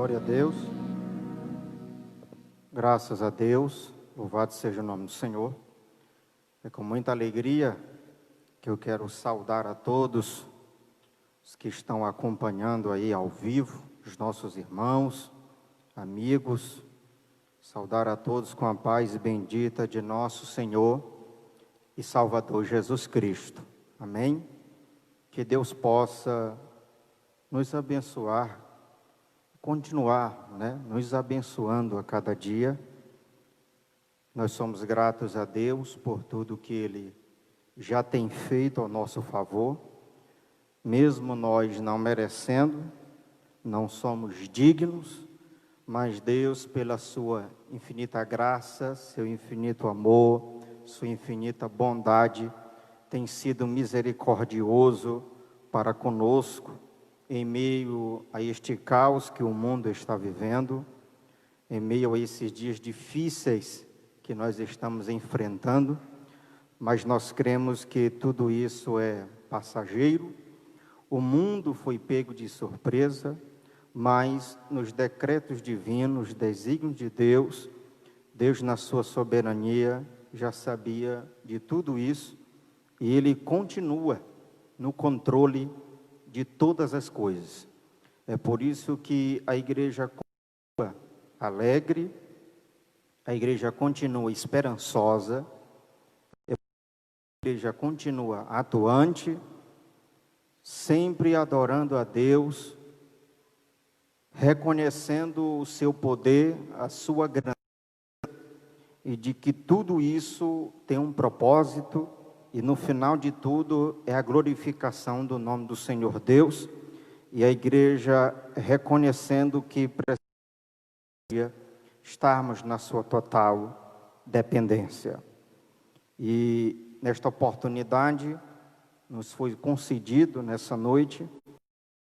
Glória a Deus. Graças a Deus. Louvado seja o nome do Senhor. É com muita alegria que eu quero saudar a todos os que estão acompanhando aí ao vivo, os nossos irmãos, amigos. Saudar a todos com a paz bendita de nosso Senhor e Salvador Jesus Cristo. Amém? Que Deus possa nos abençoar, continuar, nos abençoando a cada dia. Nós somos gratos a Deus por tudo que Ele já tem feito ao nosso favor, mesmo nós não merecendo, não somos dignos, mas Deus, pela sua infinita graça, seu infinito amor, sua infinita bondade, tem sido misericordioso para conosco, em meio a este caos que o mundo está vivendo, em meio a esses dias difíceis que nós estamos enfrentando, mas nós cremos que tudo isso é passageiro. O mundo foi pego de surpresa, mas nos decretos divinos, desígnios de Deus, Deus na sua soberania já sabia de tudo isso, e Ele continua no controle de todas as coisas. É por isso que a igreja continua alegre, a igreja continua esperançosa, a igreja continua atuante, sempre adorando a Deus, reconhecendo o seu poder, a sua grandeza, e de que tudo isso tem um propósito, e no final de tudo é a glorificação do nome do Senhor Deus, e a igreja reconhecendo que precisa estarmos na sua total dependência. E nesta oportunidade nos foi concedido nessa noite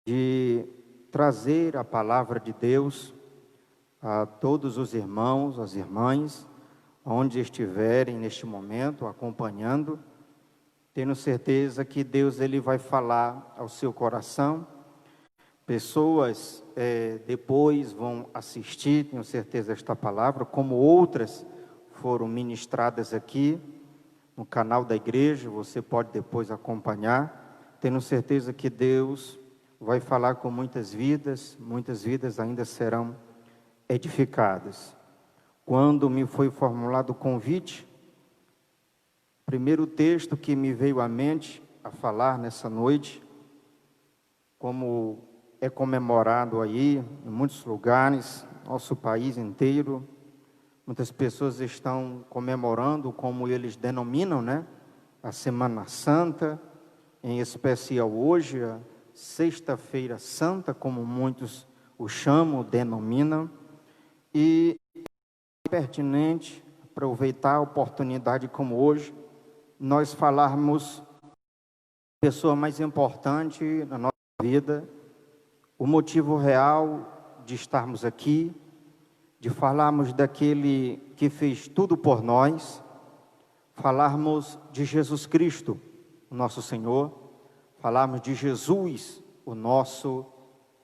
de trazer a palavra de Deus a todos os irmãos, as irmãs, onde estiverem neste momento acompanhando, tendo certeza que Deus ele vai falar ao seu coração. Pessoas depois vão assistir, tenho certeza, esta palavra, como outras foram ministradas aqui no canal da igreja, você pode depois acompanhar, tendo certeza que Deus vai falar com muitas vidas ainda serão edificadas. Quando me foi formulado o convite, o primeiro texto que me veio à mente a falar nessa noite, como é comemorado aí em muitos lugares, nosso país inteiro, muitas pessoas estão comemorando, como eles denominam, a Semana Santa, em especial hoje, a Sexta-feira Santa, como muitos o chamam, denominam, e é pertinente aproveitar a oportunidade como hoje, nós falarmos da pessoa mais importante na nossa vida, o motivo real de estarmos aqui, de falarmos daquele que fez tudo por nós, falarmos de Jesus Cristo, o nosso Senhor, falarmos de Jesus, o nosso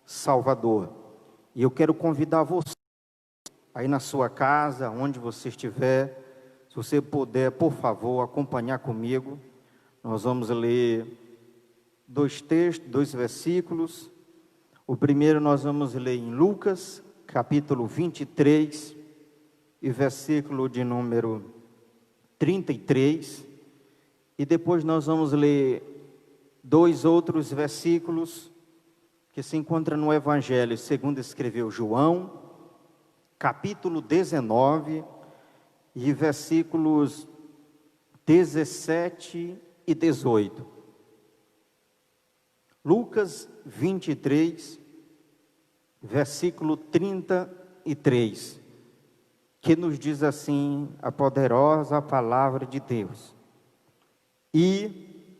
Salvador. E eu quero convidar você, aí na sua casa, onde você estiver, se você puder, por favor, acompanhar comigo. Nós vamos ler dois textos, dois versículos. O primeiro nós vamos ler em Lucas, capítulo 23, e versículo de número 33. E depois nós vamos ler dois outros versículos que se encontram no Evangelho, segundo escreveu João, capítulo 19, e versículos 17 e 18. Lucas 23, versículo 33, que nos diz assim a poderosa palavra de Deus. E,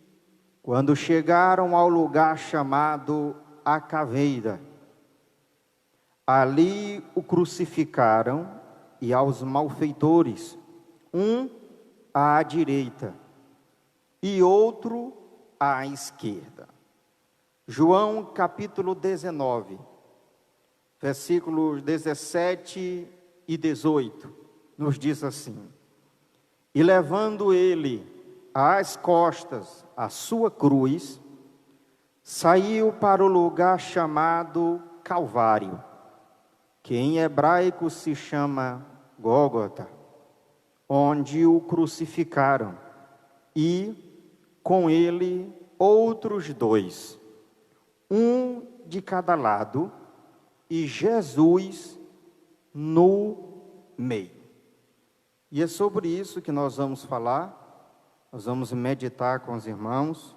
quando chegaram ao lugar chamado A Caveira, ali o crucificaram, e aos malfeitores, um à direita e outro à esquerda. João capítulo 19, versículos 17 e 18, nos diz assim: e levando ele às costas a sua cruz, saiu para o lugar chamado Calvário, que em hebraico se chama Gólgota, onde o crucificaram, e com ele outros dois, um de cada lado, e Jesus no meio. E é sobre isso que nós vamos falar, nós vamos meditar com os irmãos.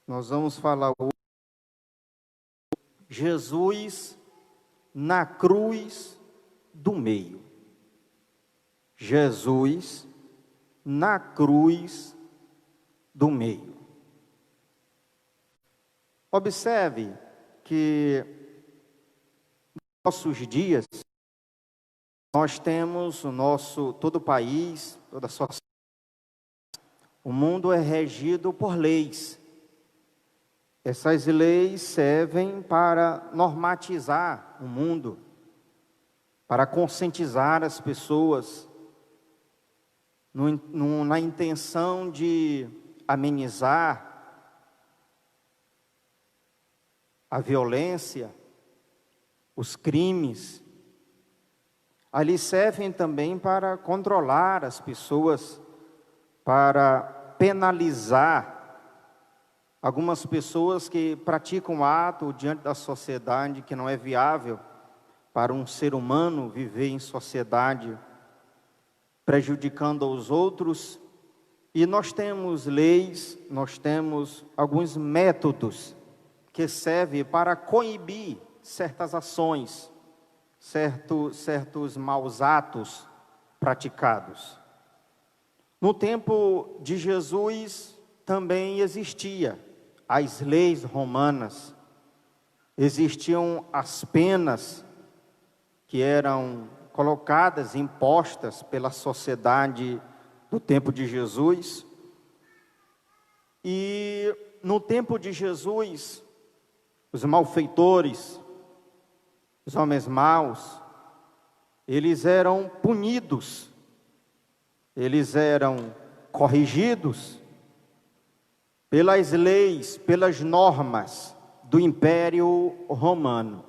Nós vamos falar hoje Jesus na cruz do meio. Jesus na cruz do meio. Observe que nos nossos dias nós temos todo o país, toda a sociedade, o mundo é regido por leis. Essas leis servem para normatizar o mundo, para conscientizar as pessoas, na intenção de amenizar a violência, os crimes. Ali servem também para controlar as pessoas, para penalizar algumas pessoas que praticam ato diante da sociedade que não é viável para um ser humano viver em sociedade, prejudicando aos outros. E nós temos leis, nós temos alguns métodos que servem para coibir certas ações, certos maus atos praticados. No tempo de Jesus também existia as leis romanas, existiam as penas que eram colocadas, impostas pela sociedade do tempo de Jesus. E no tempo de Jesus, os malfeitores, os homens maus, eles eram punidos, eles eram corrigidos pelas leis, pelas normas do Império Romano.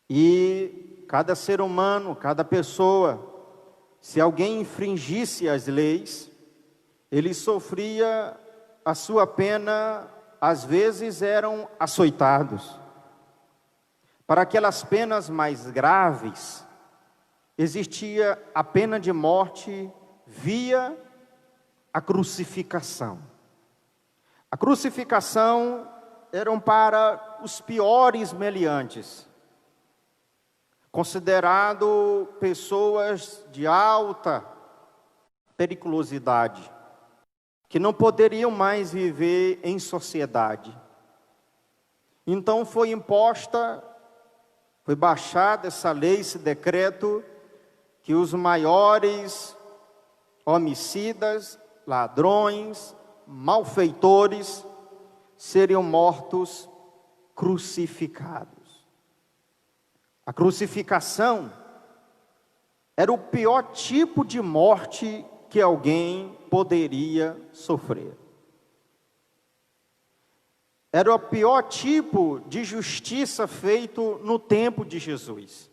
E cada ser humano, cada pessoa, se alguém infringisse as leis, ele sofria a sua pena, às vezes eram açoitados. Para aquelas penas mais graves, existia a pena de morte via a crucificação. A crucificação eram para os piores meliantes, considerado pessoas de alta periculosidade, que não poderiam mais viver em sociedade. Então foi baixada essa lei, esse decreto, que os maiores homicidas, ladrões, malfeitores seriam mortos crucificados. A crucificação era o pior tipo de morte que alguém poderia sofrer. Era o pior tipo de justiça feito no tempo de Jesus.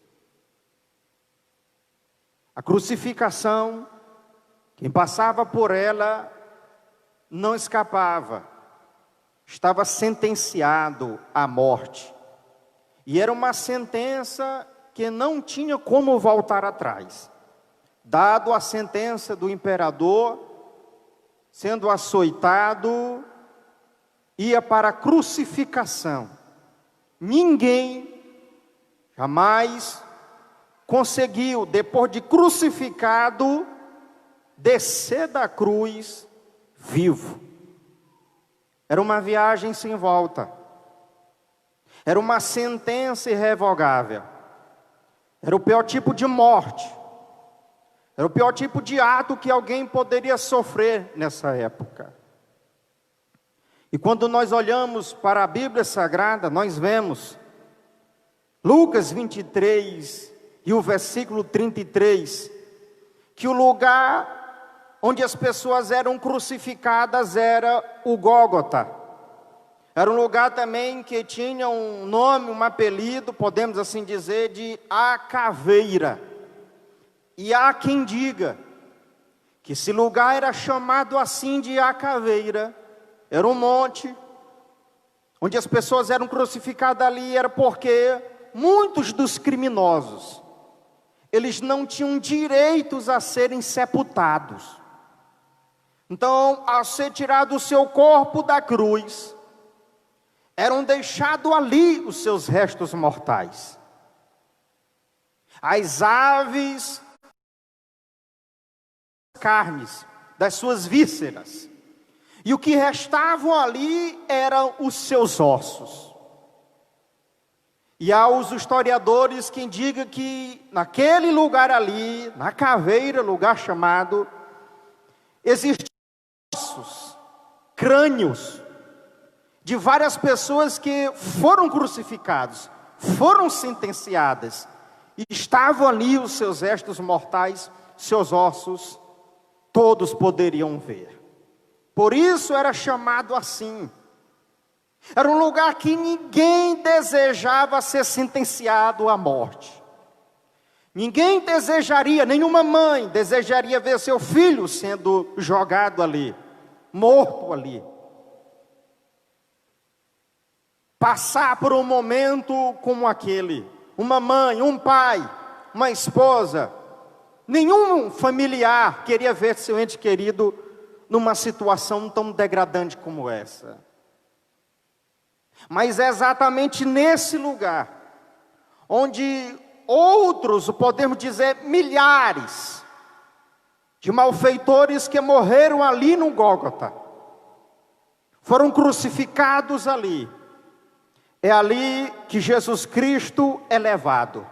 A crucificação, quem passava por ela não escapava, estava sentenciado à morte. E era uma sentença que não tinha como voltar atrás. Dado a sentença do imperador, sendo açoitado, ia para a crucificação. Ninguém jamais conseguiu, depois de crucificado, descer da cruz vivo. Era uma viagem sem volta. Era uma sentença irrevogável. Era o pior tipo de morte. Era o pior tipo de ato que alguém poderia sofrer nessa época. E quando nós olhamos para a Bíblia Sagrada, nós vemos Lucas 23 e o versículo 33, que o lugar onde as pessoas eram crucificadas era o Gólgota. Era um lugar também que tinha um nome, um apelido, podemos assim dizer, de A Caveira. E há quem diga que esse lugar era chamado assim de A Caveira, era um monte, onde as pessoas eram crucificadas ali, era porque muitos dos criminosos, eles não tinham direitos a serem sepultados. Então, ao ser tirado o seu corpo da cruz, eram deixados ali os seus restos mortais. As aves, carnes, das suas vísceras. E o que restavam ali eram os seus ossos. E há os historiadores que indicam que naquele lugar ali, na caveira, lugar chamado, existem ossos, crânios, de várias pessoas que foram crucificadas, foram sentenciadas, e estavam ali os seus restos mortais, seus ossos, todos poderiam ver. Por isso era chamado assim. Era um lugar que ninguém desejava ser sentenciado à morte. Ninguém desejaria, nenhuma mãe desejaria ver seu filho sendo jogado ali, morto ali. Passar por um momento como aquele. Uma mãe, um pai, uma esposa, nenhum familiar queria ver seu ente querido numa situação tão degradante como essa. Mas é exatamente nesse lugar, onde outros, podemos dizer milhares, de malfeitores que morreram ali no Gólgota, foram crucificados ali. É ali que Jesus Cristo é levado.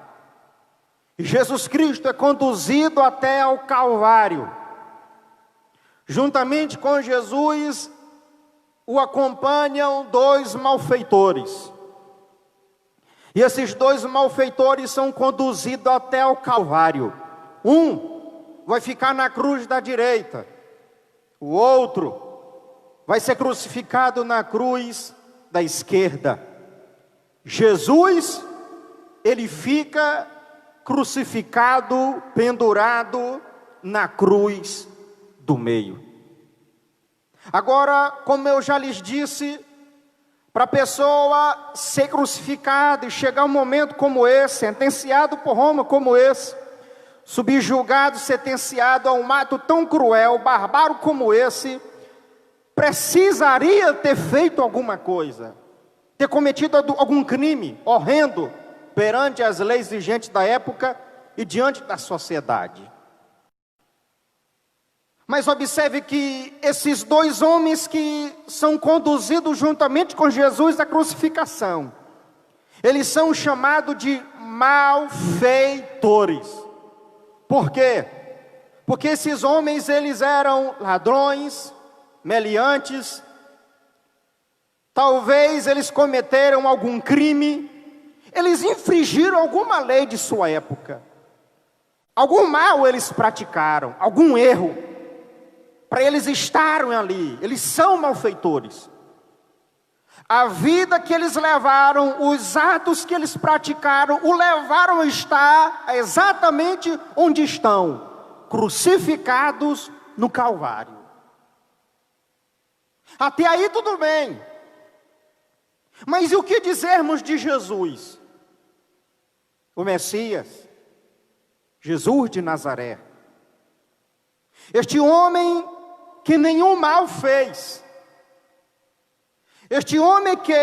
E Jesus Cristo é conduzido até ao Calvário. Juntamente com Jesus, o acompanham dois malfeitores. E esses dois malfeitores são conduzidos até ao Calvário. Um vai ficar na cruz da direita. O outro vai ser crucificado na cruz da esquerda. Jesus, ele fica crucificado, pendurado na cruz do meio. Agora, como eu já lhes disse, para a pessoa ser crucificada e chegar um momento como esse, sentenciado por Roma como esse, subjugado, sentenciado a um ato tão cruel, bárbaro como esse, precisaria ter feito alguma coisa, ter cometido algum crime horrendo perante as leis vigentes da época e diante da sociedade. Mas observe que esses dois homens que são conduzidos juntamente com Jesus à crucificação, eles são chamados de malfeitores. Por quê? Porque esses homens, eles eram ladrões, meliantes, talvez eles cometeram algum crime, eles infringiram alguma lei de sua época, algum mal eles praticaram, algum erro, para eles estarem ali. Eles são malfeitores. A vida que eles levaram, os atos que eles praticaram, o levaram a estar exatamente onde estão, crucificados no Calvário. Até aí tudo bem. Mas e o que dizermos de Jesus? O Messias, Jesus de Nazaré. Este homem que nenhum mal fez. Este homem que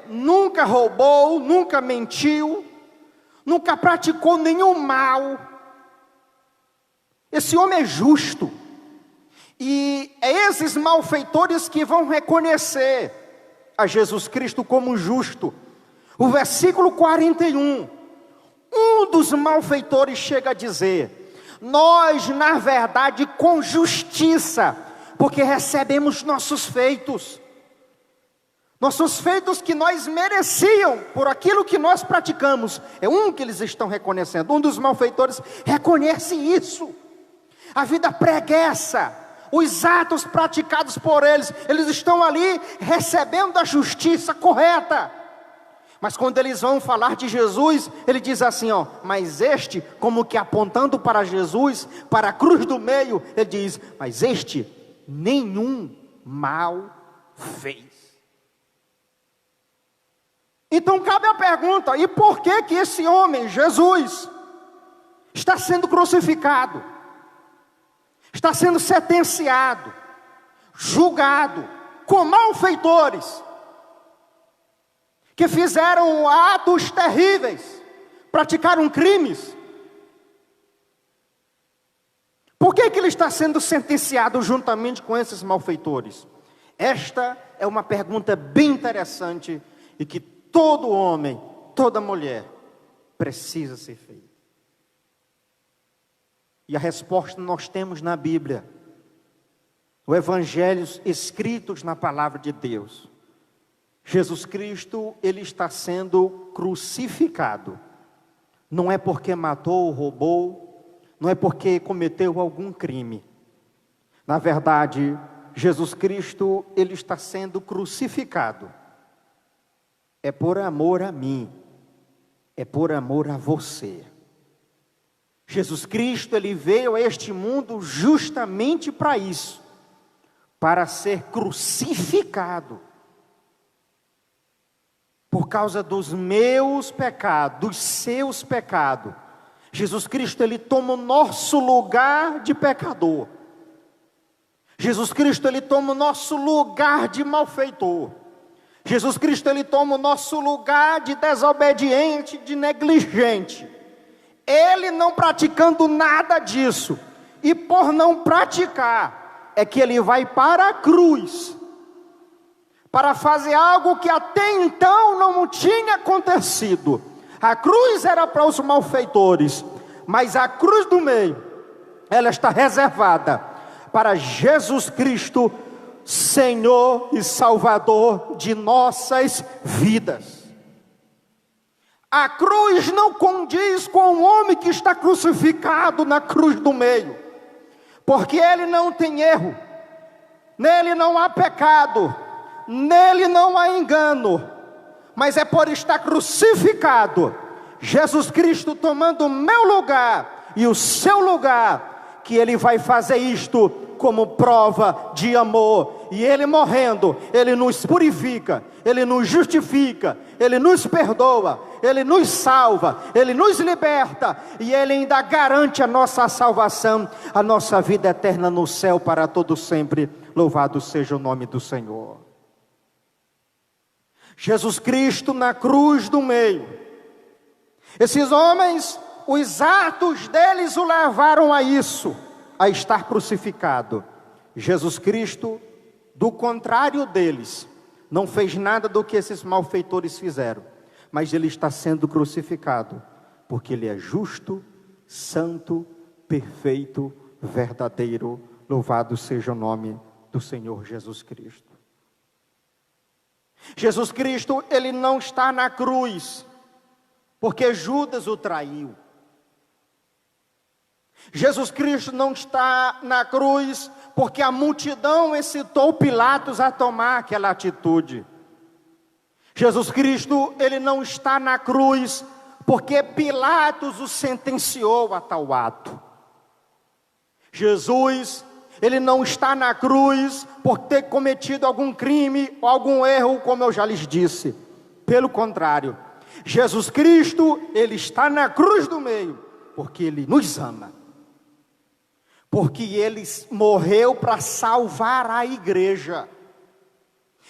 nunca roubou, nunca mentiu, nunca praticou nenhum mal. Esse homem é justo. E é esses malfeitores que vão reconhecer a Jesus Cristo como justo. O versículo 41, um dos malfeitores chega a dizer: nós, na verdade, com justiça, porque recebemos nossos feitos. Nossos feitos que nós mereciam por aquilo que nós praticamos, é um que eles estão reconhecendo. Um dos malfeitores reconhece isso. A vida preguiça, os atos praticados por eles, eles estão ali recebendo a justiça correta. Mas quando eles vão falar de Jesus, ele diz assim, ó, mas este, como que apontando para Jesus, para a cruz do meio, ele diz, mas este nenhum mal fez. Então cabe a pergunta, e por que que esse homem, Jesus, está sendo crucificado? Está sendo sentenciado, julgado, com malfeitores, que fizeram atos terríveis, praticaram crimes. Por que que ele está sendo sentenciado juntamente com esses malfeitores? Esta é uma pergunta bem interessante e que todo homem, toda mulher precisa ser feita. E a resposta nós temos na Bíblia, os evangelhos escritos na palavra de Deus. Jesus Cristo, ele está sendo crucificado. Não é porque matou, roubou, não é porque cometeu algum crime. Na verdade, Jesus Cristo, ele está sendo crucificado. É por amor a mim, é por amor a você. Jesus Cristo, ele veio a este mundo justamente para isso, para ser crucificado. Por causa dos meus pecados, dos seus pecados. Jesus Cristo, ele toma o nosso lugar de pecador. Jesus Cristo, ele toma o nosso lugar de malfeitor. Jesus Cristo, ele toma o nosso lugar de desobediente, de negligente. Ele não praticando nada disso, e por não praticar, é que ele vai para a cruz, para fazer algo que até então não tinha acontecido. A cruz era para os malfeitores, mas a cruz do meio, ela está reservada para Jesus Cristo, Senhor e Salvador de nossas vidas. A cruz não condiz com o homem que está crucificado na cruz do meio, porque ele não tem erro, nele não há pecado, nele não há engano, mas é por estar crucificado, Jesus Cristo tomando o meu lugar e o seu lugar, que ele vai fazer isto como prova de amor. E ele morrendo, ele nos purifica, ele nos justifica, ele nos perdoa, ele nos salva, ele nos liberta, e ele ainda garante a nossa salvação, a nossa vida eterna no céu para todo sempre. Louvado seja o nome do Senhor. Jesus Cristo na cruz do meio. Esses homens, os atos deles o levaram a isso, a estar crucificado. Jesus Cristo, do contrário deles, não fez nada do que esses malfeitores fizeram, mas ele está sendo crucificado, porque ele é justo, santo, perfeito, verdadeiro. Louvado seja o nome do Senhor Jesus Cristo. Jesus Cristo, ele não está na cruz, porque Judas o traiu. Jesus Cristo não está na cruz, porque a multidão excitou Pilatos a tomar aquela atitude. Jesus Cristo, ele não está na cruz, porque Pilatos o sentenciou a tal ato. Jesus, ele não está na cruz, por ter cometido algum crime, ou algum erro, como eu já lhes disse. Pelo contrário, Jesus Cristo, ele está na cruz do meio, porque ele nos ama. Porque ele morreu para salvar a igreja.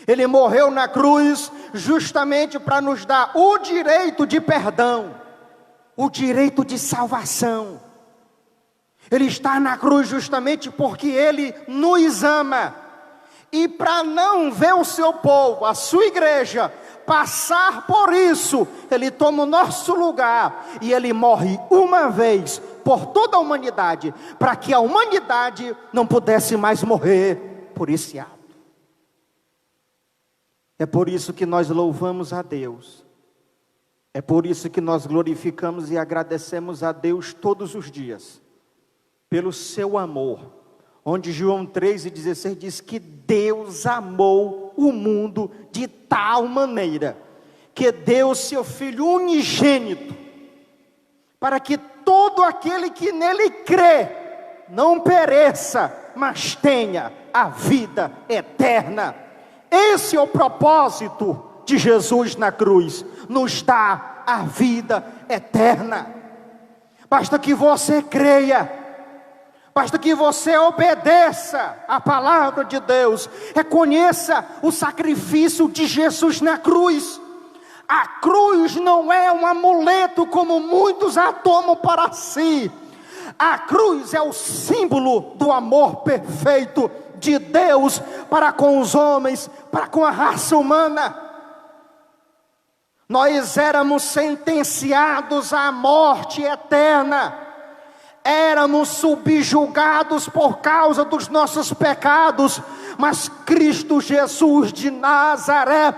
Ele morreu na cruz justamente para nos dar o direito de perdão, o direito de salvação. Ele está na cruz justamente porque ele nos ama. E para não ver o seu povo, a sua igreja, passar por isso, ele toma o nosso lugar e ele morre uma vez por toda a humanidade, para que a humanidade não pudesse mais morrer por esse ato. É por isso que nós louvamos a Deus. É por isso que nós glorificamos e agradecemos a Deus todos os dias, pelo seu amor, onde João 3,16 diz que Deus amou o mundo de tal maneira, que deu seu Filho unigênito, para que todo aquele que nele crê, não pereça, mas tenha a vida eterna. Esse é o propósito de Jesus na cruz, nos dá a vida eterna. Basta que você creia, basta que você obedeça a palavra de Deus, reconheça o sacrifício de Jesus na cruz. A cruz não é um amuleto como muitos a tomam para si. A cruz é o símbolo do amor perfeito de Deus para com os homens, para com a raça humana. Nós éramos sentenciados à morte eterna, éramos subjugados por causa dos nossos pecados, mas Cristo Jesus de Nazaré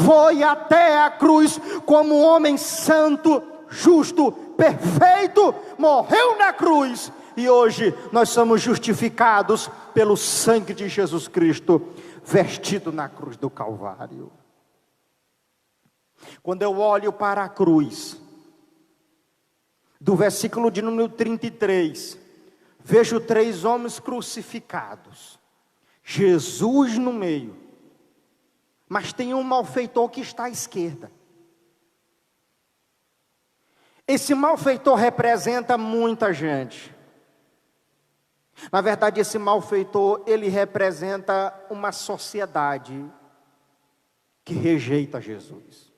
foi até a cruz como um homem santo, justo, perfeito, morreu na cruz, e hoje nós somos justificados pelo sangue de Jesus Cristo, vestido na cruz do Calvário. Quando eu olho para a cruz, do versículo de número 33, vejo 3 homens crucificados, Jesus no meio, mas tem um malfeitor que está à esquerda. Esse malfeitor representa muita gente. Na verdade, esse malfeitor, ele representa uma sociedade que rejeita Jesus.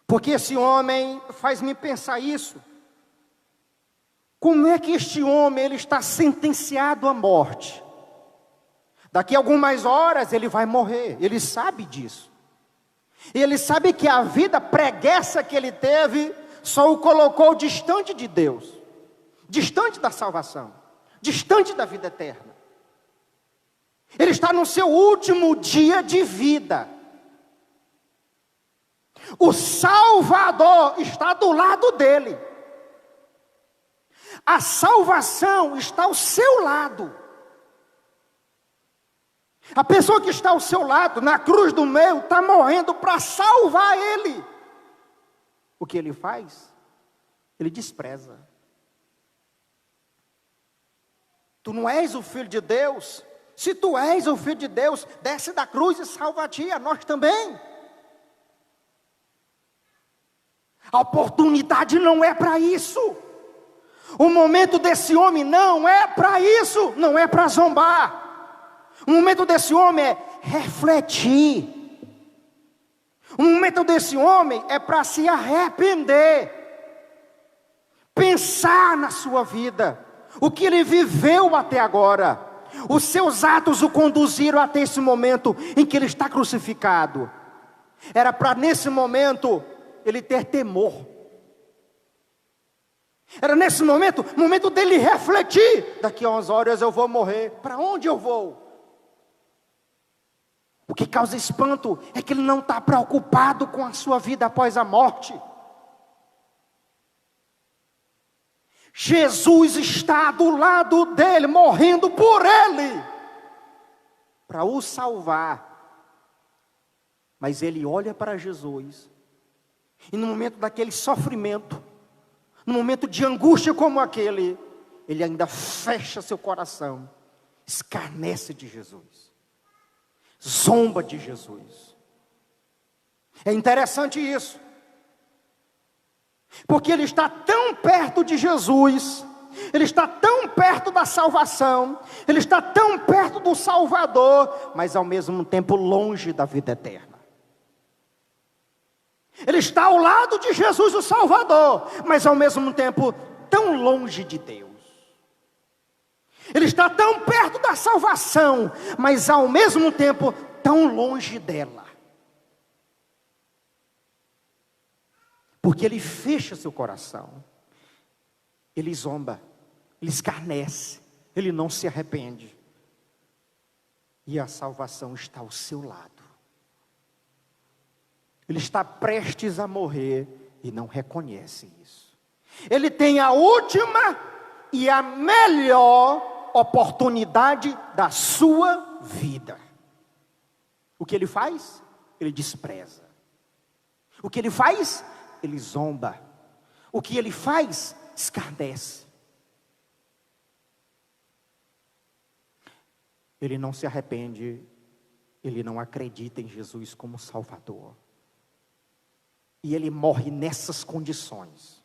Porque esse homem faz-me pensar isso. Como é que este homem ele está sentenciado à morte? Daqui a algumas horas ele vai morrer, ele sabe disso. Ele sabe que a vida preguiça que ele teve só o colocou distante de Deus, distante da salvação, distante da vida eterna. Ele está no seu último dia de vida. O Salvador está do lado dele. A salvação está ao seu lado. A pessoa que está ao seu lado, na cruz do meio, está morrendo para salvar ele. O que ele faz? Ele despreza. Tu não és o Filho de Deus? Se tu és o Filho de Deus, desce da cruz e salva-te, a nós também. A oportunidade não é para isso. O momento desse homem não é para isso, não é para zombar. O momento desse homem é refletir. O momento desse homem é para se arrepender. Pensar na sua vida. O que ele viveu até agora. Os seus atos o conduziram até esse momento em que ele está crucificado. Era para nesse momento ele ter temor. Era nesse momento dele refletir. Daqui a umas horas eu vou morrer. Para onde eu vou? O que causa espanto é que ele não está preocupado com a sua vida após a morte. Jesus está do lado dele, morrendo por ele, para o salvar. Mas ele olha para Jesus, e no momento daquele sofrimento, no momento de angústia como aquele, ele ainda fecha seu coração, escarnece de Jesus, zomba de Jesus. É interessante isso, porque ele está tão perto de Jesus, ele está tão perto da salvação, ele está tão perto do Salvador, mas ao mesmo tempo longe da vida eterna. Ele está ao lado de Jesus o Salvador, mas ao mesmo tempo tão longe de Deus. Ele está tão perto da salvação, mas ao mesmo tempo tão longe dela. Porque ele fecha seu coração, ele zomba, ele escarnece, ele não se arrepende. E a salvação está ao seu lado. Ele está prestes a morrer e não reconhece isso. Ele tem a última e a melhor oportunidade da sua vida. O que ele faz? Ele despreza. O que ele faz? Ele zomba. O que ele faz? Escarnece. Ele não se arrepende, ele não acredita em Jesus como Salvador. E ele morre nessas condições.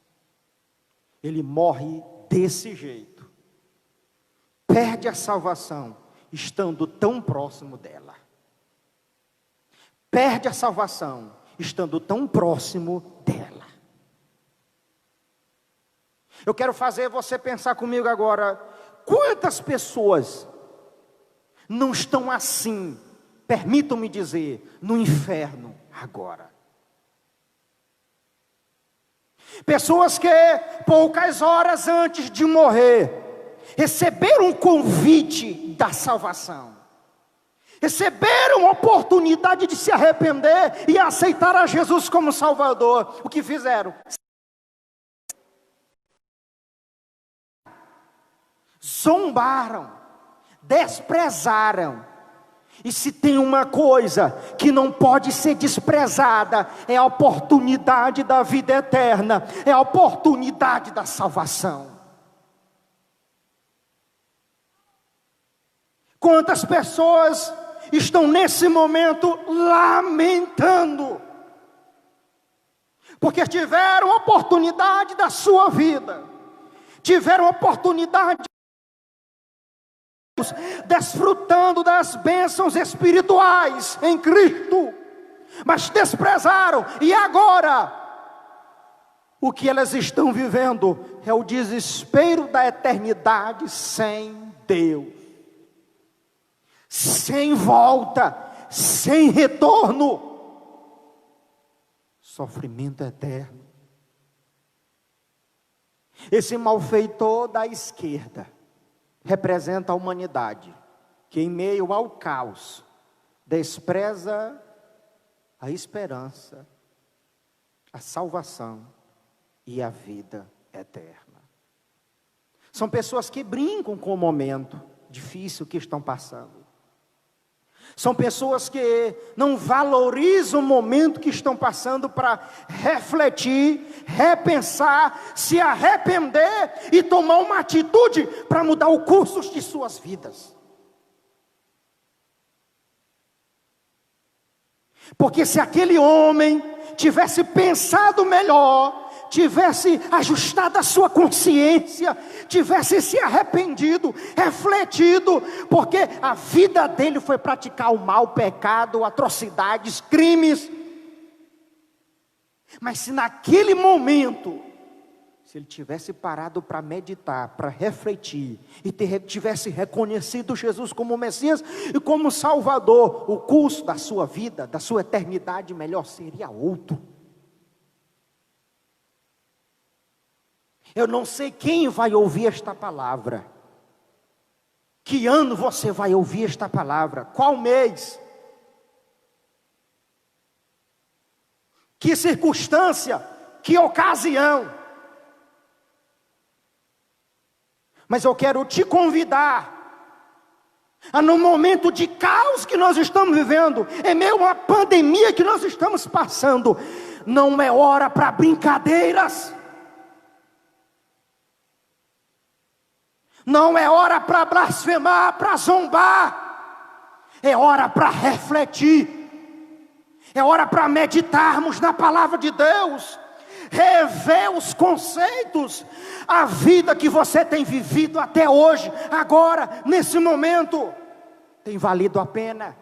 Ele morre desse jeito. Perde a salvação, estando tão próximo dela. Perde a salvação, estando tão próximo dela. Eu quero fazer você pensar comigo agora, quantas pessoas não estão assim, permitam-me dizer, no inferno agora? Pessoas que poucas horas antes de morrer, receberam um convite da salvação. Receberam a oportunidade de se arrepender e aceitar a Jesus como Salvador. O que fizeram? Zombaram, desprezaram. E se tem uma coisa que não pode ser desprezada, é a oportunidade da vida eterna, é a oportunidade da salvação. Quantas pessoas estão nesse momento lamentando, porque tiveram a oportunidade da sua vida, tiveram a oportunidade, desfrutando das bênçãos espirituais em Cristo, mas desprezaram, e agora, o que elas estão vivendo é o desespero da eternidade sem Deus, sem volta, sem retorno, sofrimento eterno. Esse malfeitor da esquerda representa a humanidade, que em meio ao caos, despreza a esperança, a salvação e a vida eterna. São pessoas que brincam com o momento difícil que estão passando. São pessoas que não valorizam o momento que estão passando para refletir, repensar, se arrepender e tomar uma atitude para mudar o curso de suas vidas. Porque se aquele homem tivesse pensado melhor, tivesse ajustado a sua consciência, tivesse se arrependido, refletido, porque a vida dele foi praticar o mal, pecado, atrocidades, crimes. Mas se naquele momento, se ele tivesse parado para meditar, para refletir, e tivesse reconhecido Jesus como Messias e como Salvador, o curso da sua vida, da sua eternidade melhor seria outro. Eu não sei quem vai ouvir esta palavra. Que ano você vai ouvir esta palavra? Qual mês? Que circunstância? Que ocasião? Mas eu quero te convidar a, no momento de caos que nós estamos vivendo, em meio a uma pandemia que nós estamos passando, não é hora para brincadeiras. Não é hora para blasfemar, para zombar. É hora para refletir. É hora para meditarmos na palavra de Deus. Rever os conceitos. A vida que você tem vivido até hoje, agora, nesse momento, tem valido a pena?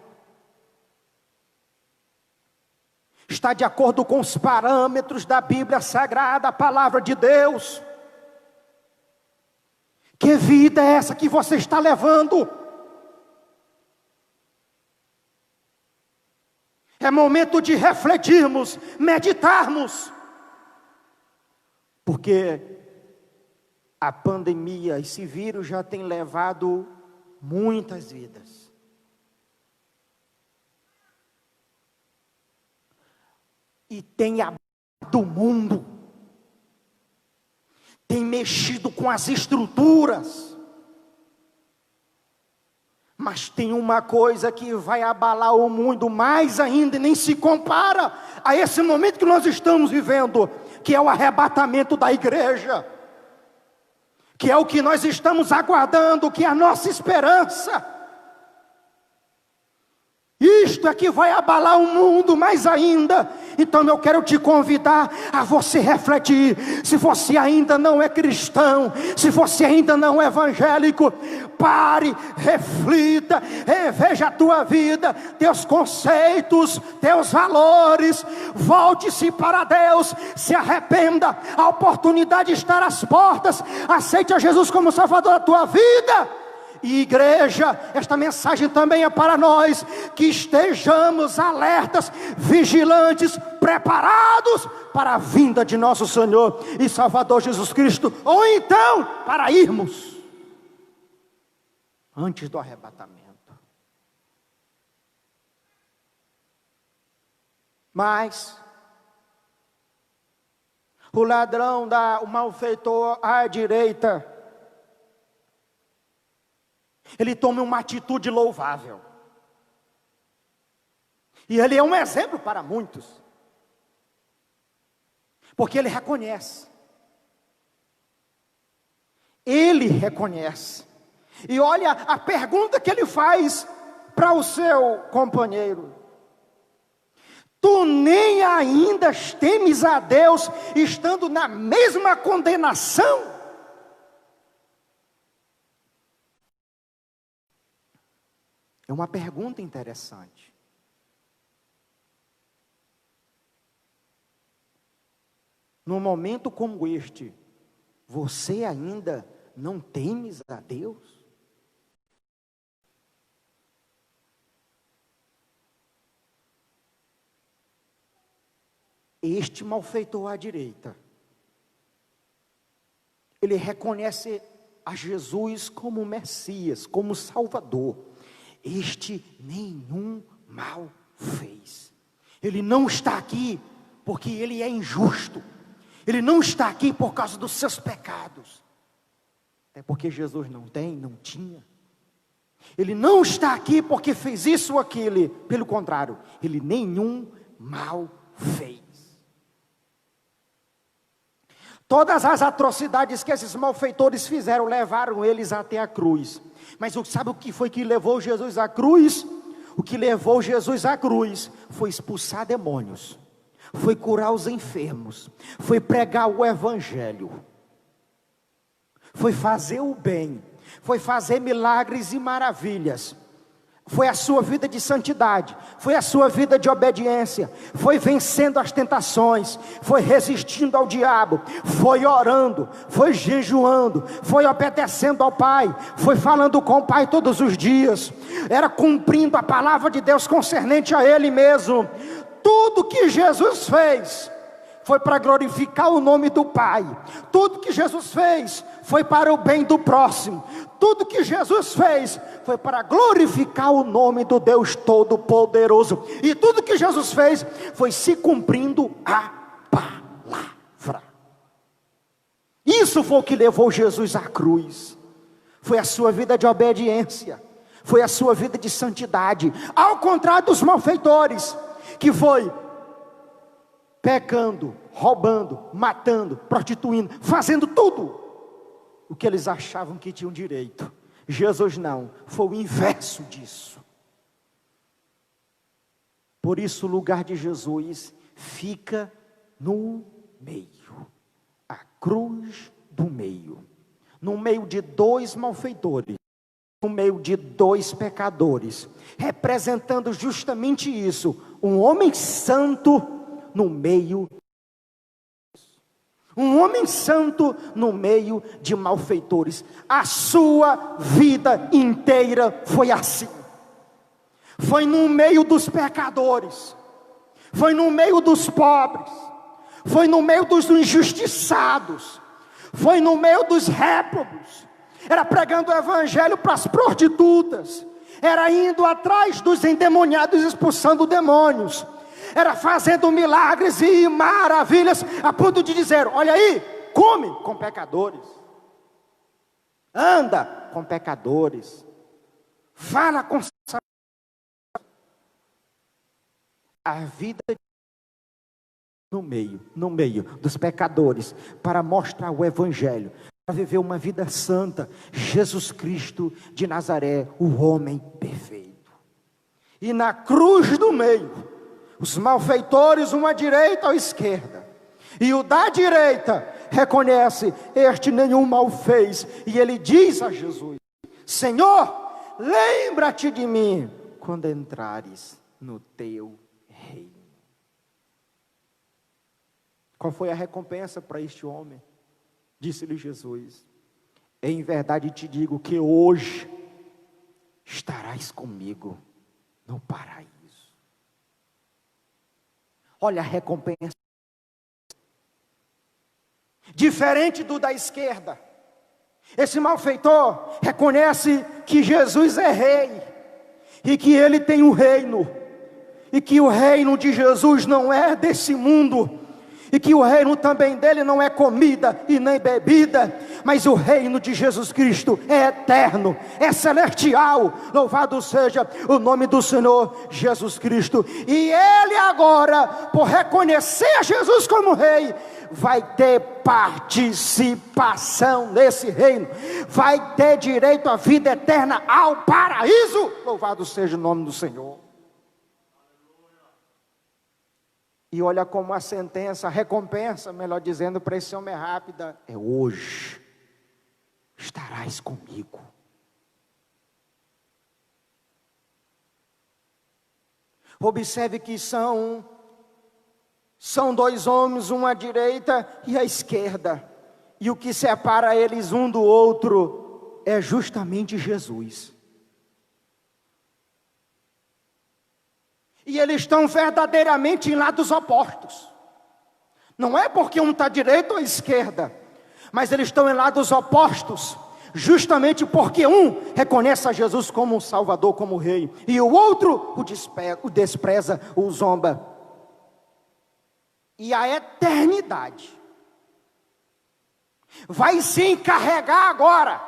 Está de acordo com os parâmetros da Bíblia Sagrada, a palavra de Deus? Que vida é essa que você está levando? É momento de refletirmos, meditarmos. Porque a pandemia, esse vírus já tem levado muitas vidas. e tem abalado o mundo, tem mexido com as estruturas. Mas tem uma coisa que vai abalar o mundo mais ainda, e nem se compara a esse momento que nós estamos vivendo, que é o arrebatamento da igreja, que é o que nós estamos aguardando, que é a nossa esperança. Isto é que vai abalar o mundo mais ainda. Então eu quero te convidar a você refletir. Se você ainda não é cristão, se você ainda não é evangélico, pare, reflita, reveja a tua vida, teus conceitos, teus valores. Volte-se para Deus, se arrependa. A oportunidade está às portas. Aceite a Jesus como Salvador da tua vida. E igreja, esta mensagem também é para nós, que estejamos alertas, vigilantes, preparados para a vinda de nosso Senhor e Salvador Jesus Cristo, ou então para irmos antes do arrebatamento. Mas o ladrão o malfeitor à direita, ele toma uma atitude louvável. E ele é um exemplo para muitos. Porque ele reconhece. Ele reconhece. E olha a pergunta que ele faz para o seu companheiro: tu nem ainda temes a Deus, estando na mesma condenação? É uma pergunta interessante. Num momento como este, você ainda não temes a Deus? Este malfeitor à direita, ele reconhece a Jesus como Messias, como Salvador. Este nenhum mal fez. Ele não está aqui porque ele é injusto. Ele não está aqui por causa dos seus pecados. É porque Jesus não tinha. Ele não está aqui porque fez isso ou aquilo. Pelo contrário, ele nenhum mal fez. Todas as atrocidades que esses malfeitores fizeram levaram eles até a cruz. Mas sabe o que foi que levou Jesus à cruz? O que levou Jesus à cruz foi expulsar demônios, foi curar os enfermos, foi pregar o evangelho, foi fazer o bem, foi fazer milagres e maravilhas. Foi a sua vida de santidade, foi a sua vida de obediência, foi vencendo as tentações, foi resistindo ao diabo, foi orando, foi jejuando, foi obedecendo ao Pai, foi falando com o Pai todos os dias, era cumprindo a palavra de Deus concernente a Ele mesmo. Tudo que Jesus fez foi para glorificar o nome do Pai. Tudo que Jesus fez foi para o bem do próximo. Tudo que Jesus fez foi para glorificar o nome do Deus Todo-Poderoso. E tudo que Jesus fez foi se cumprindo a palavra. Isso foi o que levou Jesus à cruz. Foi a sua vida de obediência, foi a sua vida de santidade. Ao contrário dos malfeitores, que foi pecando, roubando, matando, prostituindo, fazendo tudo o que eles achavam que tinham direito. Jesus não, foi o inverso disso. Por isso o lugar de Jesus fica no meio, a cruz do meio, no meio de dois malfeitores, no meio de dois pecadores, representando justamente isso, um homem santo no meio, um homem santo no meio de malfeitores. A sua vida inteira foi assim, foi no meio dos pecadores, foi no meio dos pobres, foi no meio dos injustiçados, foi no meio dos réprobos, era pregando o evangelho para as prostitutas, era indo atrás dos endemoniados, expulsando demônios, era fazendo milagres e maravilhas, a ponto de dizer: olha aí, come com pecadores, anda com pecadores, fala com a vida no meio dos pecadores, para mostrar o evangelho, para viver uma vida santa. Jesus Cristo de Nazaré, o homem perfeito. E na cruz do meio, os malfeitores, uma à direita ou à esquerda. E o da direita reconhece: este nenhum mal fez. E ele diz a Jesus: Senhor, lembra-te de mim quando entrares no teu reino. Qual foi a recompensa para este homem? Disse-lhe Jesus: em verdade te digo que hoje estarás comigo no paraíso. Olha a recompensa. Diferente do da esquerda, esse malfeitor reconhece que Jesus é rei, e que ele tem um reino, e que o reino de Jesus não é desse mundo, e que o reino também dele não é comida e nem bebida, mas o reino de Jesus Cristo é eterno, é celestial. Louvado seja o nome do Senhor Jesus Cristo. E ele agora, por reconhecer a Jesus como rei, vai ter participação nesse reino, vai ter direito à vida eterna, ao paraíso. Louvado seja o nome do Senhor. E olha como a sentença, a recompensa, melhor dizendo, para esse homem é rápida: é hoje estarás comigo. Observe que são dois homens, um à direita e à esquerda, e o que separa eles um do outro é justamente Jesus. E eles estão verdadeiramente em lados opostos. Não é porque um está à direita ou à esquerda, mas eles estão em lados opostos, justamente porque um reconhece a Jesus como um Salvador, como Rei, e o outro o despreza, o zomba. E a eternidade vai se encarregar agora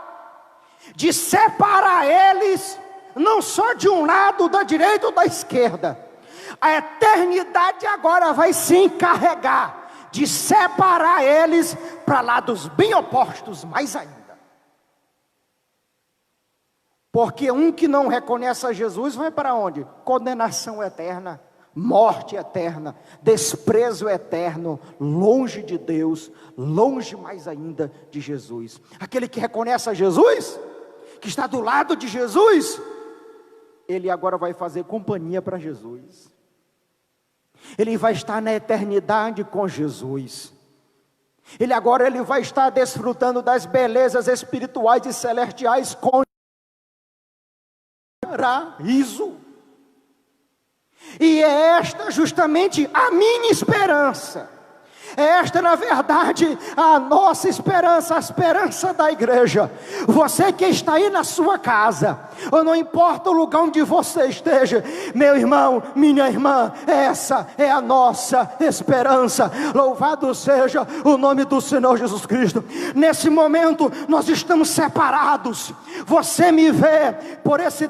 de separar eles, não só de um lado, da direita ou da esquerda. A eternidade agora vai se encarregar de separar eles para lados bem opostos, mais ainda. Porque um que não reconhece a Jesus vai para onde? Condenação eterna, morte eterna, desprezo eterno, longe de Deus, longe mais ainda de Jesus. Aquele que reconhece a Jesus, que está do lado de Jesus, ele agora vai fazer companhia para Jesus. Ele vai estar na eternidade com Jesus. Ele vai estar desfrutando das belezas espirituais e celestiais com paraíso. E é esta justamente a minha esperança. Esta, na verdade, a nossa esperança, a esperança da igreja. Você que está aí na sua casa, ou não importa o lugar onde você esteja, meu irmão, minha irmã, essa é a nossa esperança. Louvado seja o nome do Senhor Jesus Cristo. Nesse momento nós estamos separados. Você me vê por esse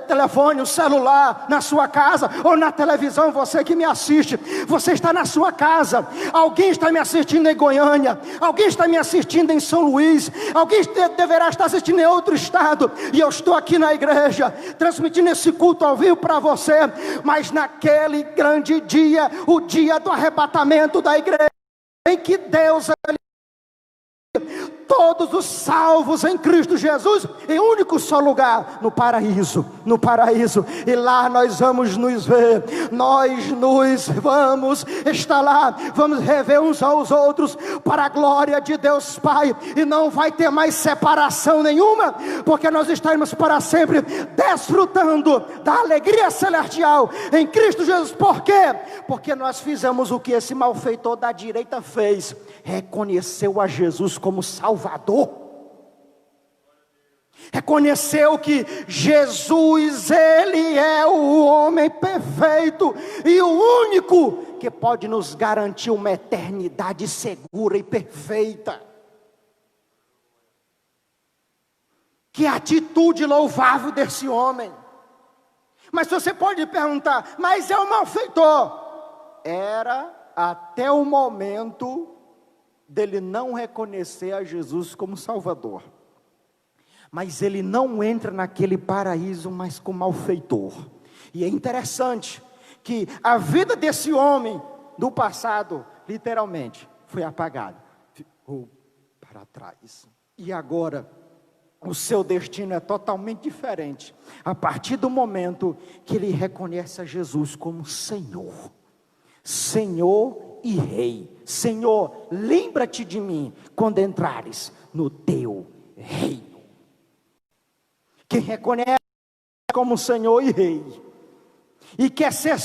telefone, o celular, na sua casa, ou na televisão, você que me assiste. Você está na sua casa, alguém está me assistindo em Goiânia, alguém está me assistindo em São Luís, alguém deverá estar assistindo em outro estado, e eu estou aqui na igreja, transmitindo esse culto ao vivo para você. Mas naquele grande dia, o dia do arrebatamento da igreja, em que Deus todos os salvos em Cristo Jesus, em um único só lugar, no paraíso, e lá nós vamos nos ver, vamos estar lá, vamos rever uns aos outros, para a glória de Deus Pai, e não vai ter mais separação nenhuma, porque nós estaremos para sempre desfrutando da alegria celestial em Cristo Jesus. Por quê? Porque nós fizemos o que esse malfeitor da direita fez: reconheceu a Jesus como Salvador. Reconheceu que Jesus, Ele é o homem perfeito e o único que pode nos garantir uma eternidade segura e perfeita. Que atitude louvável desse homem. Mas você pode perguntar, mas é um malfeitor. Era até o momento dele não reconhecer a Jesus como Salvador. Mas ele não entra naquele paraíso mais como malfeitor. E é interessante que a vida desse homem do passado, literalmente, foi apagada. Ficou para trás. E agora, o seu destino é totalmente diferente. A partir do momento que ele reconhece a Jesus como Senhor. Senhor e Rei. Senhor, lembra-te de mim quando entrares no teu reino. Quem reconhece como Senhor e Rei e quer ser,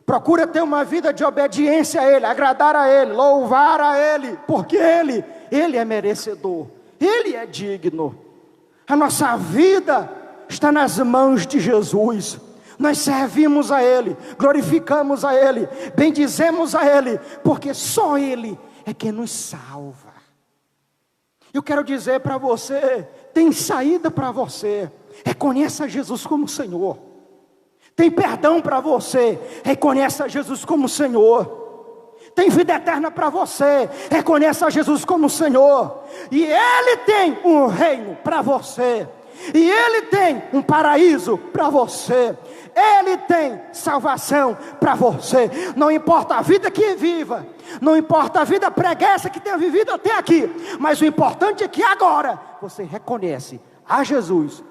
procura ter uma vida de obediência a Ele, agradar a Ele, louvar a Ele, porque Ele é merecedor, Ele é digno. A nossa vida está nas mãos de Jesus. Nós servimos a Ele, glorificamos a Ele, bendizemos a Ele, porque só Ele é quem nos salva. Eu quero dizer para você, tem saída para você, reconheça Jesus como Senhor. Tem perdão para você, reconheça Jesus como Senhor. Tem vida eterna para você, reconheça Jesus como Senhor. E Ele tem um reino para você. E Ele tem um paraíso para você. Ele tem salvação para você. Não importa a vida que viva, não importa a vida preguiça que tenha vivido até aqui, mas o importante é que agora você reconhece a Jesus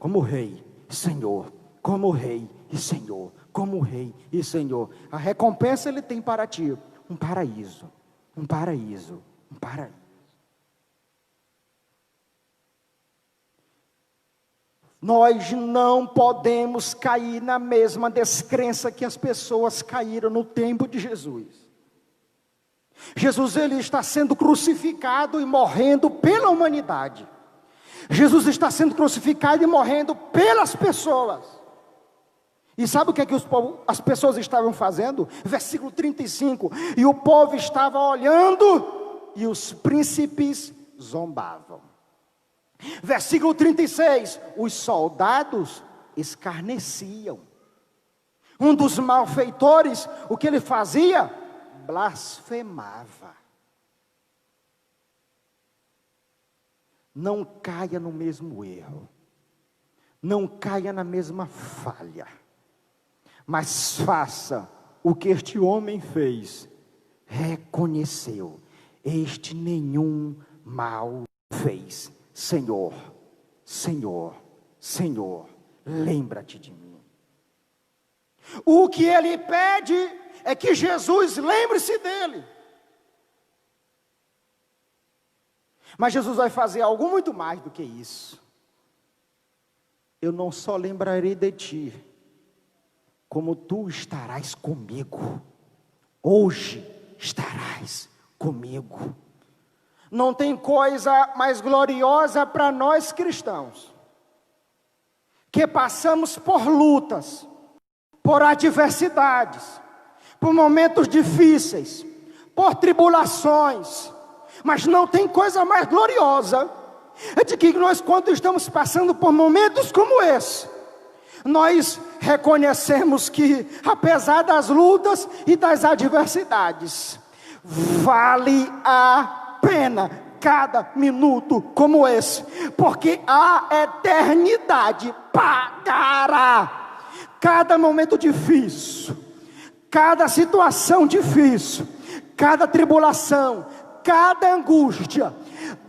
como Rei e Senhor, como Rei e Senhor, como Rei e Senhor. A recompensa Ele tem para ti, um paraíso, um paraíso, um paraíso. Nós não podemos cair na mesma descrença que as pessoas caíram no tempo de Jesus. Jesus, Ele está sendo crucificado e morrendo pela humanidade. Jesus está sendo crucificado e morrendo pelas pessoas. E sabe o que é que as pessoas estavam fazendo? Versículo 35. E o povo estava olhando e os príncipes zombavam. Versículo 36, os soldados escarneciam. Um dos malfeitores, o que ele fazia? Blasfemava. Não caia no mesmo erro, não caia na mesma falha, mas faça o que este homem fez, reconheceu, este nenhum mal fez. Senhor, Senhor, Senhor, lembra-te de mim. O que ele pede é que Jesus lembre-se dele. Mas Jesus vai fazer algo muito mais do que isso. Eu não só lembrarei de ti, como tu estarás comigo. Hoje estarás comigo. Não tem coisa mais gloriosa para nós cristãos, que passamos por lutas, por adversidades, por momentos difíceis, por tribulações, mas não tem coisa mais gloriosa, é de que nós, quando estamos passando por momentos como esse, nós reconhecemos que, apesar das lutas e das adversidades, vale a pena cada minuto como esse, porque a eternidade pagará cada momento difícil, cada situação difícil, cada tribulação, cada angústia.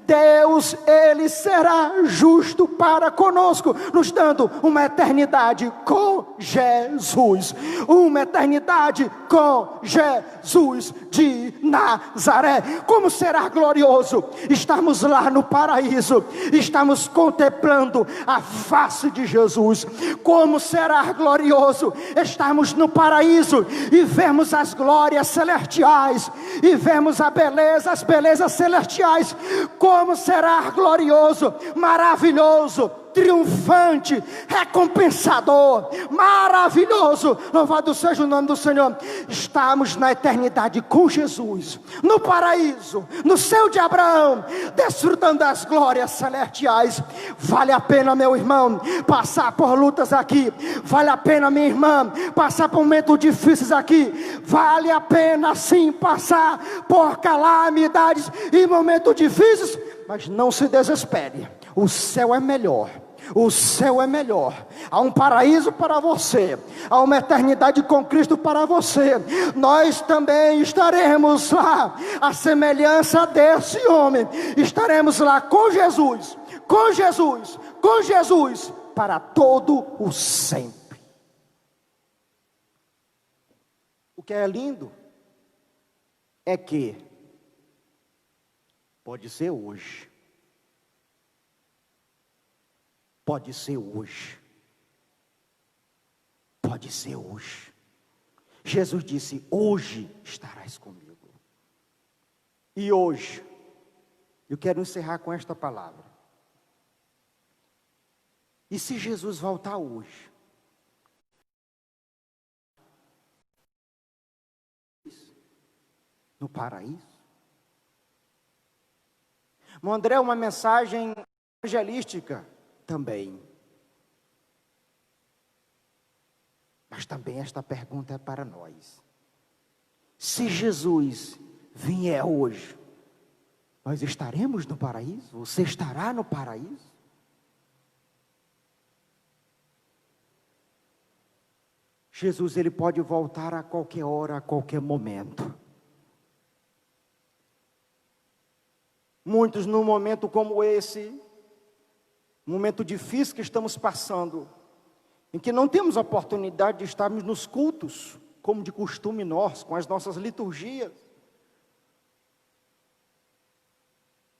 Deus, Ele será justo para conosco, nos dando uma eternidade com Jesus, uma eternidade com Jesus de Nazaré. Como será glorioso estarmos lá no paraíso, estamos contemplando a face de Jesus. Como será glorioso estarmos no paraíso e vermos as glórias celestiais, e vermos as belezas celestiais. Como como será glorioso, maravilhoso, triunfante, recompensador, maravilhoso. Louvado seja o nome do Senhor. Estamos na eternidade com Jesus, no paraíso, no céu de Abraão, desfrutando das glórias celestiais. Vale a pena, meu irmão, passar por lutas aqui. Vale a pena, minha irmã, passar por momentos difíceis aqui. Vale a pena sim passar por calamidades e momentos difíceis, mas não se desespere. O céu é melhor. O céu é melhor. Há um paraíso para você, há uma eternidade com Cristo para você. Nós também estaremos lá, a semelhança desse homem. Estaremos lá com Jesus, com Jesus, com Jesus, para todo o sempre. O que é lindo é que pode ser hoje. Pode ser hoje. Pode ser hoje. Jesus disse: hoje estarás comigo. E hoje, eu quero encerrar com esta palavra. E se Jesus voltar hoje? No paraíso? André, uma mensagem evangelística. Também. Mas também esta pergunta é para nós. Se Jesus vier hoje, nós estaremos no paraíso? Você estará no paraíso? Jesus, ele pode voltar a qualquer hora, a qualquer momento. Muitos num momento como esse, um momento difícil que estamos passando, em que não temos a oportunidade de estarmos nos cultos, como de costume nós, com as nossas liturgias.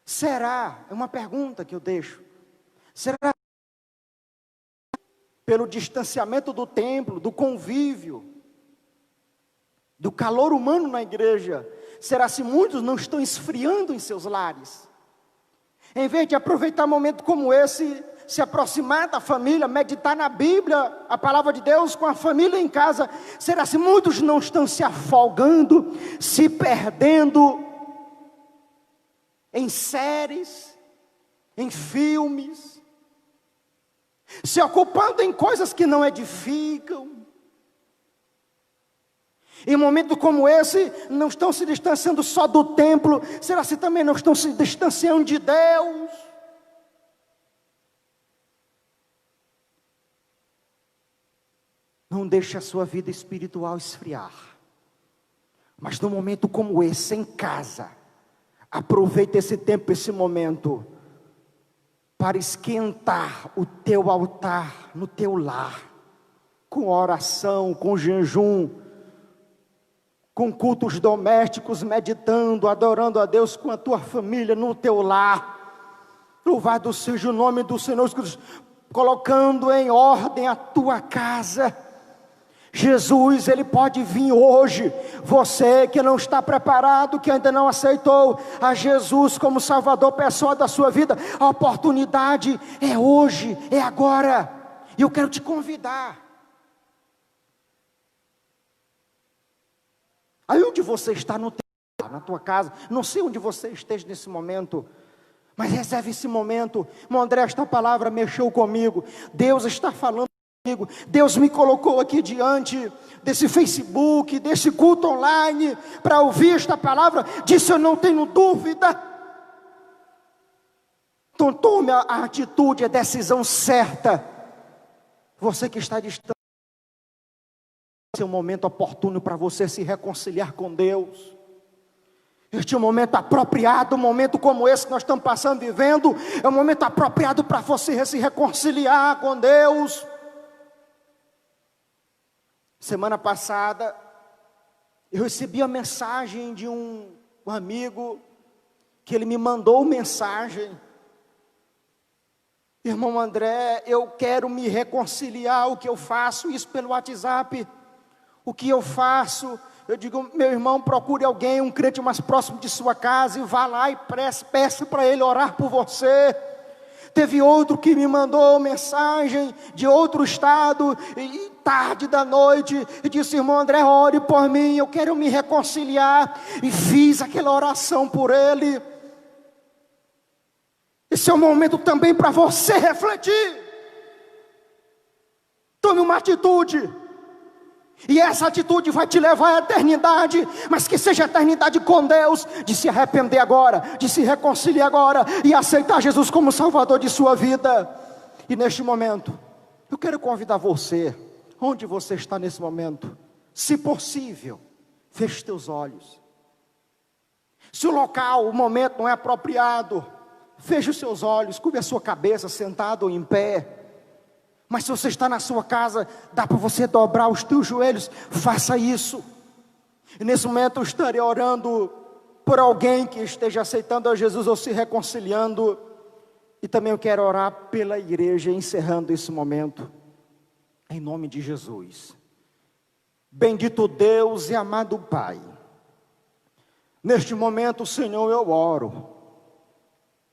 Será, é uma pergunta que eu deixo, será pelo distanciamento do templo, do convívio, do calor humano na igreja, será se muitos não estão esfriando em seus lares? Em vez de aproveitar um momento como esse, se aproximar da família, meditar na Bíblia, a palavra de Deus com a família em casa, será se muitos não estão se afogando, se perdendo em séries, em filmes, se ocupando em coisas que não edificam? Em momentos como esse, não estão se distanciando só do templo, será se também não estão se distanciando de Deus? Não deixe a sua vida espiritual esfriar, mas num momento como esse, em casa, aproveite esse tempo, esse momento, para esquentar o teu altar no teu lar, com oração, com jejum, com cultos domésticos, meditando, adorando a Deus com a tua família no teu lar. Louvado seja o nome do Senhor Jesus, colocando em ordem a tua casa. Jesus, ele pode vir hoje. Você que não está preparado, que ainda não aceitou a Jesus como Salvador pessoal da sua vida, a oportunidade é hoje, é agora. E eu quero te convidar. Aí onde você está, no teu, na tua casa, não sei onde você esteja nesse momento, mas reserve esse momento. André, esta palavra mexeu comigo, Deus está falando comigo, Deus me colocou aqui diante desse Facebook, desse culto online, para ouvir esta palavra, disso eu não tenho dúvida. Então tome a atitude, a decisão certa. Você que está distante, esse é um momento oportuno para você se reconciliar com Deus. Este é um momento apropriado, um momento como esse que nós estamos passando, vivendo, é um momento apropriado para você se reconciliar com Deus. Semana passada, eu recebi a mensagem de um amigo, que ele me mandou mensagem: irmão André, eu quero me reconciliar. O que eu faço? Isso pelo WhatsApp. O que eu faço? eu digo, meu irmão, procure alguém, um crente mais próximo de sua casa, e vá lá e peça para ele orar por você. Teve outro que me mandou mensagem de outro estado, e tarde da noite, e disse, irmão André, ore por mim, eu quero me reconciliar, e fiz aquela oração por ele. Esse é um momento também para você refletir. Tome uma atitude, e essa atitude vai te levar à eternidade, mas que seja a eternidade com Deus, de se arrepender agora, de se reconciliar agora, e aceitar Jesus como Salvador de sua vida. E neste momento, eu quero convidar você, onde você está nesse momento, se possível, feche teus olhos. Se o local, o momento não é apropriado, feche os seus olhos, curve a sua cabeça, sentado ou em pé. Mas se você está na sua casa, dá para você dobrar os teus joelhos, faça isso. E nesse momento eu estarei orando por alguém que esteja aceitando a Jesus ou se reconciliando. E também eu quero orar pela igreja, encerrando esse momento, em nome de Jesus. Bendito Deus e amado Pai, neste momento, Senhor, eu oro,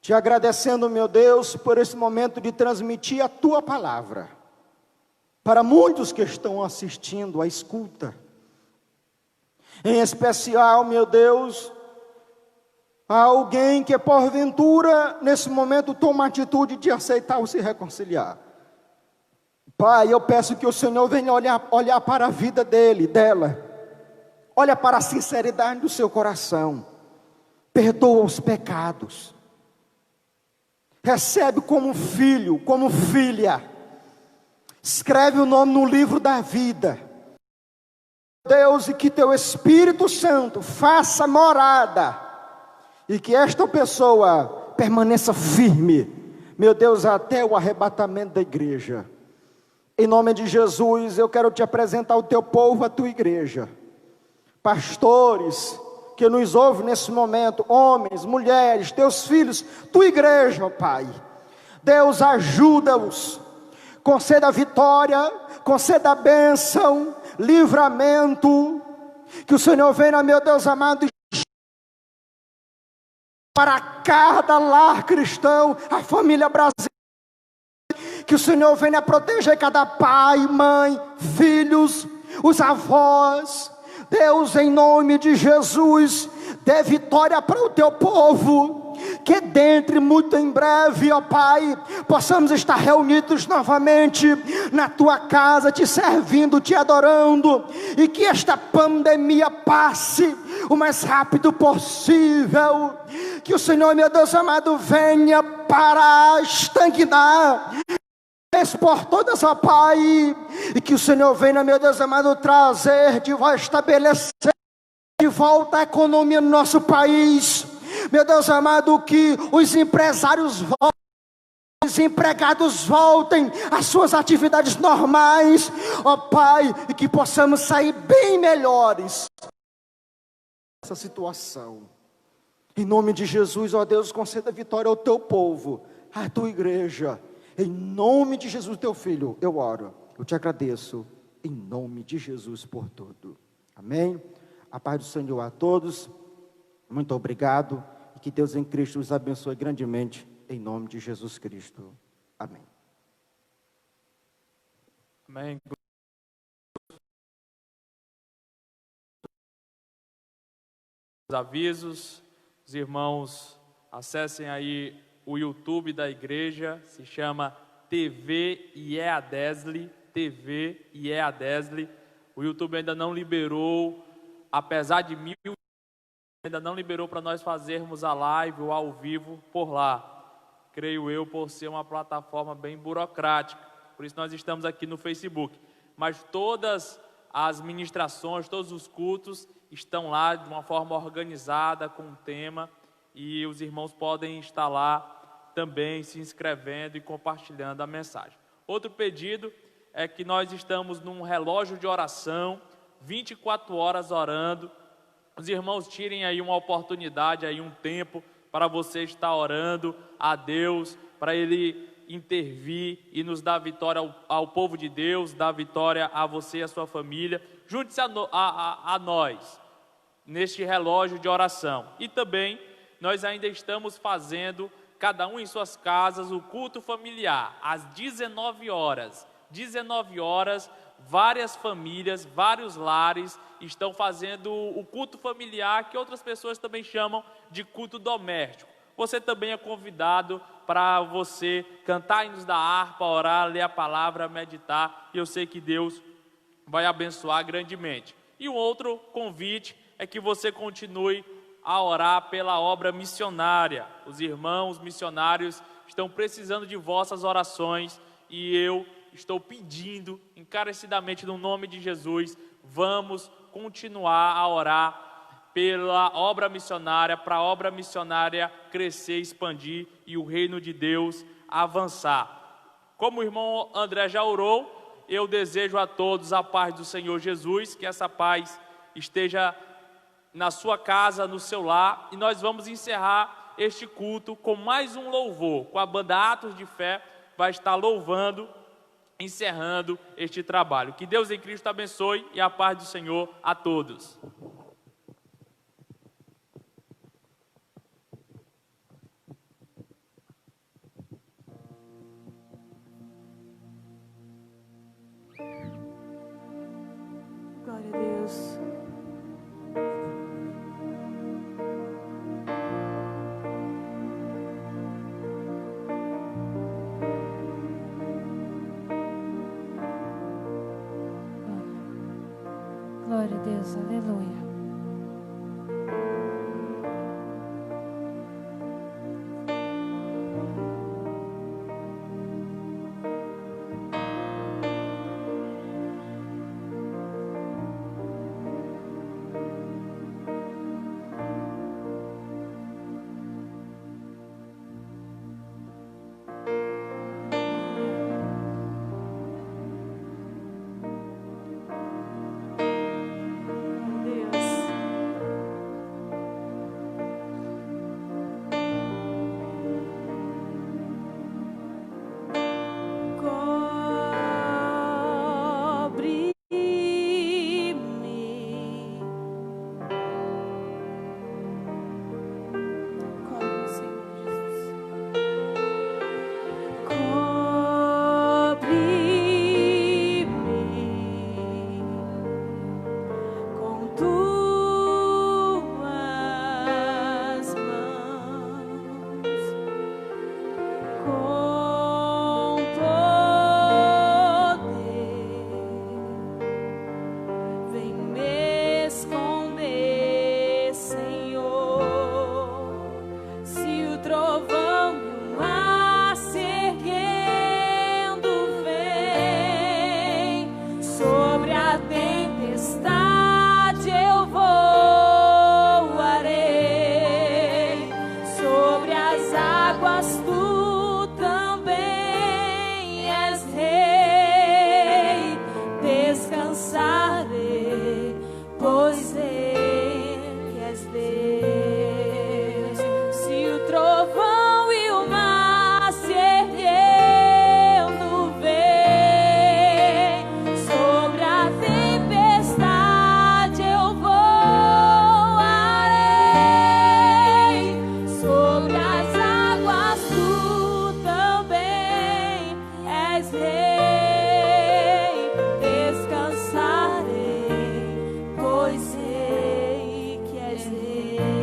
te agradecendo, meu Deus, por esse momento de transmitir a Tua palavra, para muitos que estão assistindo, a escuta, em especial, meu Deus, a alguém que porventura, nesse momento, toma a atitude de aceitar ou se reconciliar. Pai, eu peço que o Senhor venha olhar para a vida dela, olha para a sinceridade do seu coração, perdoa os pecados, recebe como filho, como filha, escreve o nome no livro da vida, Deus, e que teu Espírito Santo faça morada, e que esta pessoa permaneça firme, meu Deus, até o arrebatamento da igreja. Em nome de Jesus, eu quero te apresentar o teu povo, a tua igreja, pastores que nos ouvem nesse momento, homens, mulheres, teus filhos, tua igreja, ó Pai. Deus, ajuda-os, conceda a vitória, conceda a bênção, livramento, que o Senhor venha, meu Deus amado, para cada lar cristão, a família brasileira, que o Senhor venha proteger cada pai, mãe, filhos, os avós. Deus, em nome de Jesus, dê vitória para o teu povo, que dentre muito em breve, ó Pai, possamos estar reunidos novamente na tua casa, te servindo, te adorando, e que esta pandemia passe o mais rápido possível, que o Senhor, meu Deus amado, venha para estagnar por todas, ó Pai, e que o Senhor venha, meu Deus amado, trazer de volta, estabelecer de volta a economia no nosso país, meu Deus amado, que os empresários voltem, os empregados voltem às suas atividades normais, ó Pai, e que possamos sair bem melhores dessa situação. Em nome de Jesus, ó Deus, conceda vitória ao teu povo, à tua igreja. Em nome de Jesus, teu filho, eu oro, eu te agradeço, em nome de Jesus por tudo. Amém? A paz do Senhor a todos, muito obrigado, e que Deus em Cristo os abençoe grandemente, em nome de Jesus Cristo. Amém. Amém. Os avisos, os irmãos acessem aí o YouTube da igreja, se chama TV IEADESLE, TV IEADESLE. O YouTube ainda não liberou, apesar de 1000, ainda não liberou para nós fazermos a live ou ao vivo por lá. Creio eu, por ser uma plataforma bem burocrática. Por isso nós estamos aqui no Facebook. Mas todas as ministrações, todos os cultos estão lá de uma forma organizada, com um tema, e os irmãos podem estar lá também se inscrevendo e compartilhando a mensagem. Outro pedido é que nós estamos num relógio de oração, 24 horas orando. Os irmãos tirem aí uma oportunidade, aí um tempo para você estar orando a Deus, para Ele intervir e nos dar vitória ao povo de Deus, dar vitória a você e a sua família. Junte-se a nós neste relógio de oração. E também nós ainda estamos fazendo, cada um em suas casas, o culto familiar, às 19 horas. 19 horas, várias famílias, vários lares estão fazendo o culto familiar, que outras pessoas também chamam de culto doméstico. Você também é convidado para você cantar hinos da harpa, orar, ler a palavra, meditar, e eu sei que Deus vai abençoar grandemente. E um outro convite é que você continue a orar pela obra missionária. Os irmãos missionários estão precisando de vossas orações, e eu estou pedindo encarecidamente no nome de Jesus, vamos continuar a orar pela obra missionária, para a obra missionária crescer, expandir e o reino de Deus avançar. Como o irmão André já orou, eu desejo a todos a paz do Senhor Jesus, que essa paz esteja na sua casa, no seu lar, e nós vamos encerrar este culto com mais um louvor, com a banda Atos de Fé, vai estar louvando, encerrando este trabalho. Que Deus em Cristo abençoe e a paz do Senhor a todos. Glória a Deus. Glória a Deus, aleluia. Pois sei que és rei.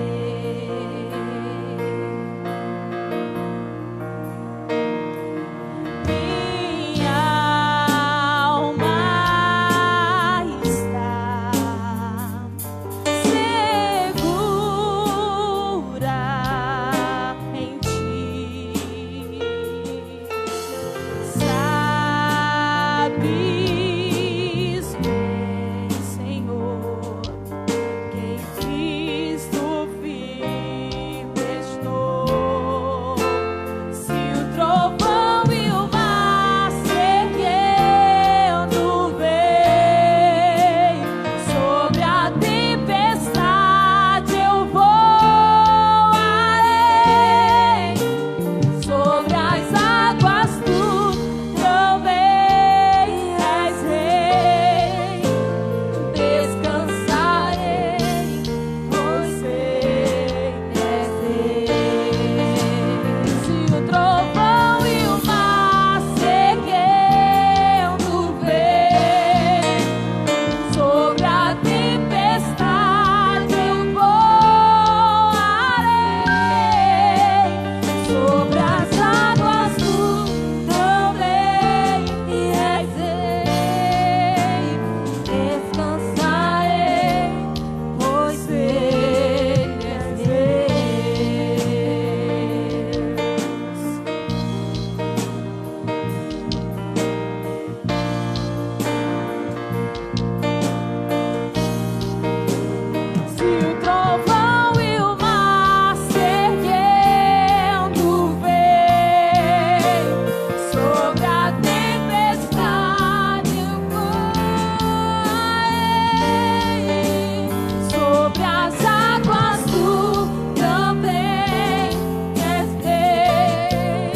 sobre as águas tu também és rei.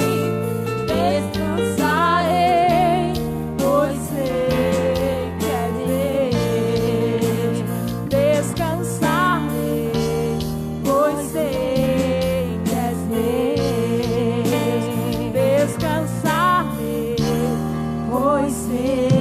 Descansarei, pois sei que és rei. Descansarei, pois sei que és rei. Descansarei, pois sei.